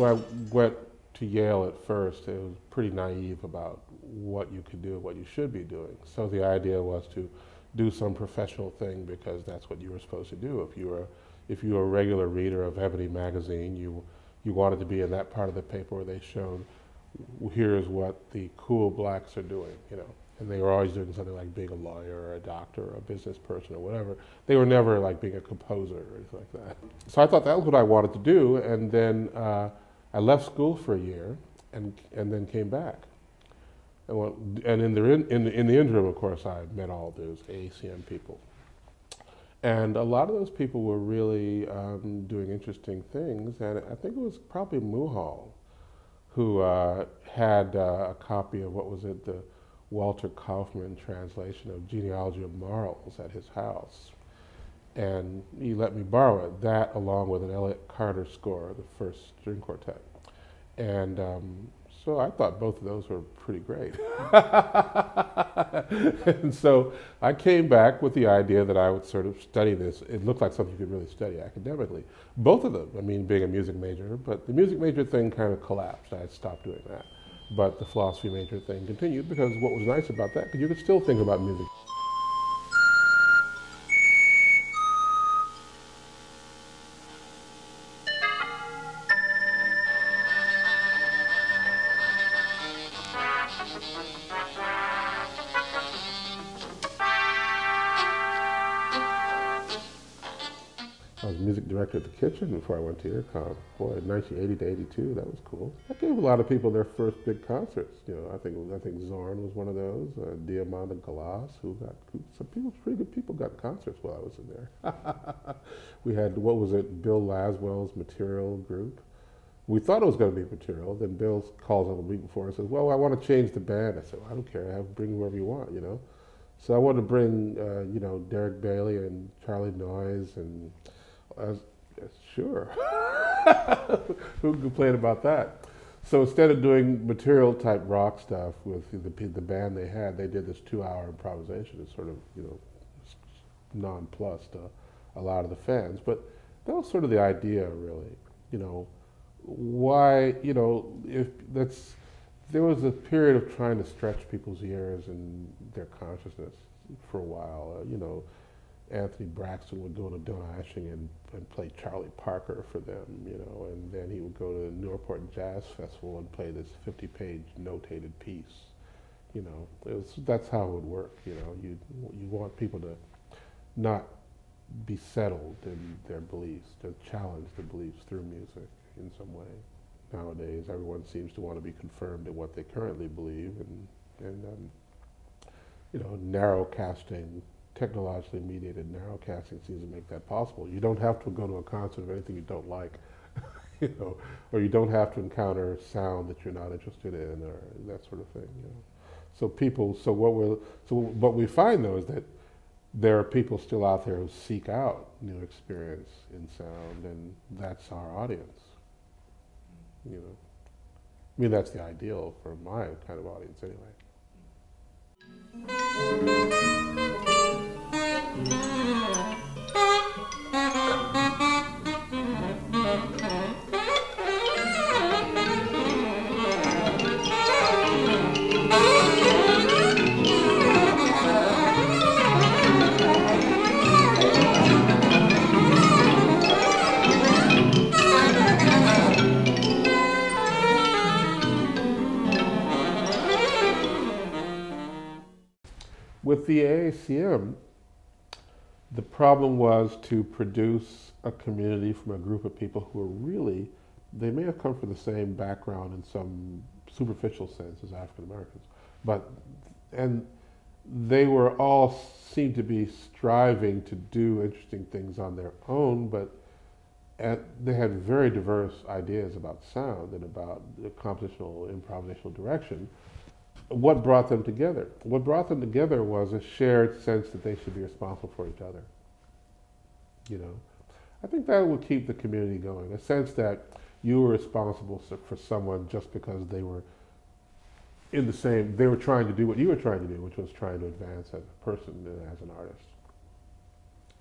when I went to Yale at first, it was pretty naive about what you could do, what you should be doing. So the idea was to do some professional thing because that's what you were supposed to do. If you were a regular reader of Ebony magazine, you wanted to be in that part of the paper where they showed, here's what the cool blacks are doing, you know. And they were always doing something like being a lawyer or a doctor or a business person or whatever. They were never like being a composer or anything like that. So I thought that was what I wanted to do, and then I left school for a year and then came back. And in the interim, of course, I met all those AACM people. And a lot of those people were really doing interesting things, and I think it was probably Muhal who had a copy of, what was it, the Walter Kaufman translation of Genealogy of Morals at his house. And he let me borrow it, that along with an Elliott Carter score, the first string quartet. And so I thought both of those were pretty great. And so I came back with the idea that I would sort of study this. It looked like something you could really study academically. Both of them, I mean, being a music major, but the music major thing kind of collapsed. I had stopped doing that. But the philosophy major thing continued, because what was nice about that, because you could still think about music. I was music director at the Kitchen before I went to IRCOM. Boy, 1980 to 82, that was cool. I gave a lot of people their first big concerts. You know, I think Zorn was one of those. Diamanda Galas, some people, pretty good people got concerts while I was in there. We had, what was it, Bill Laswell's Material group. We thought it was going to be Material. Then Bill calls up a week before and says, "Well, I want to change the band." I said, "Well, I don't care. Bring whoever you want, you know." So I wanted to bring, you know, Derek Bailey and Charlie Noyes and. Sure. Who complained about that? So instead of doing Material type rock stuff with the band they had, they did this 2-hour improvisation. It's sort of, you know, nonplussed a lot of the fans. But that was sort of the idea, really. You know, why, you know, there was a period of trying to stretch people's ears and their consciousness for a while. You know, Anthony Braxton would go to Donaueschingen and play Charlie Parker for them, you know, and then he would go to the Newport Jazz Festival and play this 50-page notated piece. You know, that's how it would work. You know, you want people to not be settled in their beliefs, to challenge their beliefs through music in some way. Nowadays, everyone seems to want to be confirmed in what they currently believe, and you know, narrow casting. Technologically mediated narrowcasting seems to make that possible. You don't have to go to a concert of anything you don't like, you know, or you don't have to encounter sound that you're not interested in, or that sort of thing. You know, what we find though is that there are people still out there who seek out new experience in sound, and that's our audience. You know, I mean, that's the ideal for my kind of audience anyway. With the AACM, the problem was to produce a community from a group of people who were really, they may have come from the same background in some superficial sense as African Americans, and they were all seemed to be striving to do interesting things on their own, but they had very diverse ideas about sound and about the compositional, improvisational direction. What brought them together? What brought them together was a shared sense that they should be responsible for each other. You know, I think that will keep the community going. A sense that you were responsible for someone just because they were they were trying to do what you were trying to do, which was trying to advance as a person and as an artist.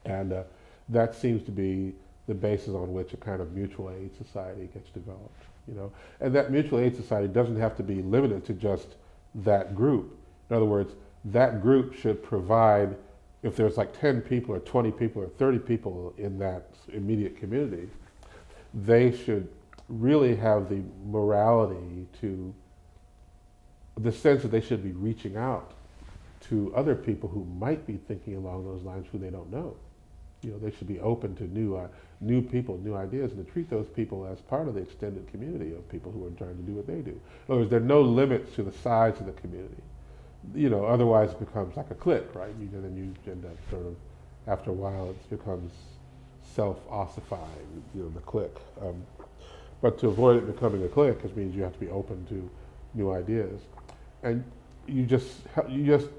And that seems to be the basis on which a kind of mutual aid society gets developed. you know. And that mutual aid society doesn't have to be limited to just that group. In other words, that group should provide, if there's like 10 people or 20 people or 30 people in that immediate community, they should really have the morality to, the sense that they should be reaching out to other people who might be thinking along those lines who they don't know. You know, they should be open to new people, new ideas, and to treat those people as part of the extended community of people who are trying to do what they do. In other words, there are no limits to the size of the community. You know, otherwise it becomes like a clique, right? Then you end up sort of, after a while, it becomes self-ossifying, you know, the clique. But to avoid it becoming a clique, it means you have to be open to new ideas. And you just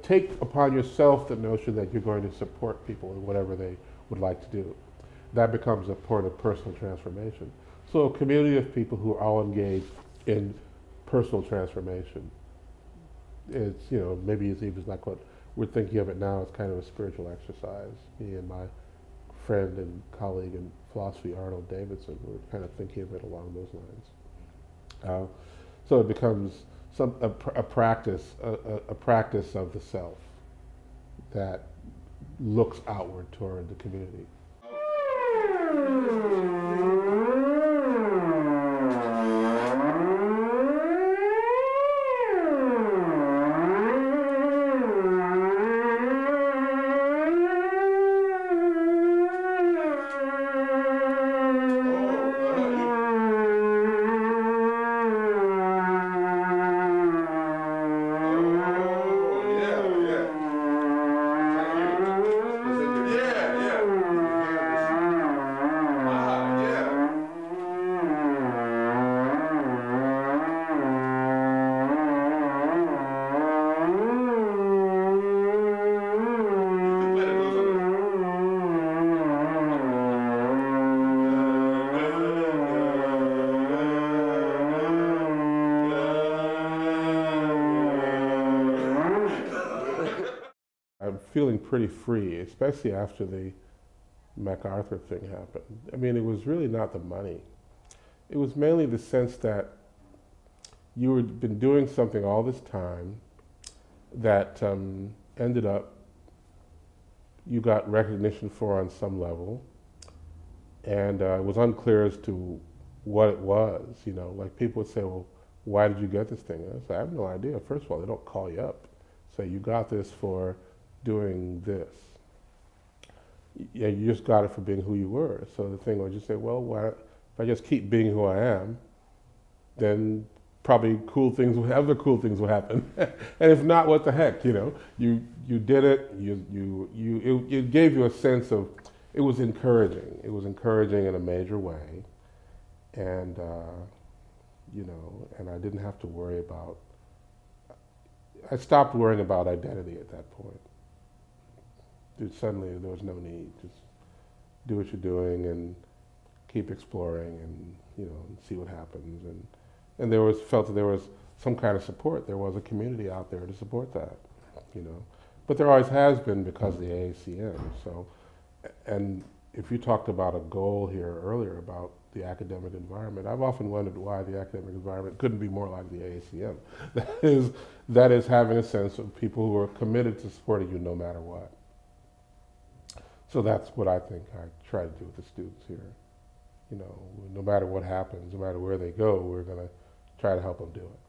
take upon yourself the notion that you're going to support people in whatever they would like to do. That becomes a point of personal transformation. So a community of people who are all engaged in personal transformation. It's, you know, maybe it's even like what we're thinking of it now as kind of a spiritual exercise. Me and my friend and colleague in philosophy, Arnold Davidson, were kind of thinking of it along those lines. So it becomes a practice of the self that looks outward toward the community. I'm feeling pretty free, especially after the MacArthur thing happened. I mean, it was really not the money. It was mainly the sense that you had been doing something all this time that ended up you got recognition for on some level, and it was unclear as to what it was. You know, like people would say, well, why did you get this thing? And I said, I have no idea. First of all, they don't call you up. Say, you got this for doing this. Yeah, you just got it for being who you were. So the thing was, you say, well, if I just keep being who I am, then probably other cool things will happen. And if not, what the heck, you know? You did it. It gave you a sense of, it was encouraging. It was encouraging in a major way, and you know, and I didn't have to worry about. I stopped worrying about identity at that point. Suddenly there was no need. Just do what you're doing and keep exploring, and you know, and see what happens. And felt that there was some kind of support. There was a community out there to support that, you know. But there always has been because of the AACM. So, and if you talked about a goal here earlier about the academic environment, I've often wondered why the academic environment couldn't be more like the AACM. That is having a sense of people who are committed to supporting you no matter what. So that's what I think I try to do with the students here. You know, no matter what happens, no matter where they go, we're going to try to help them do it.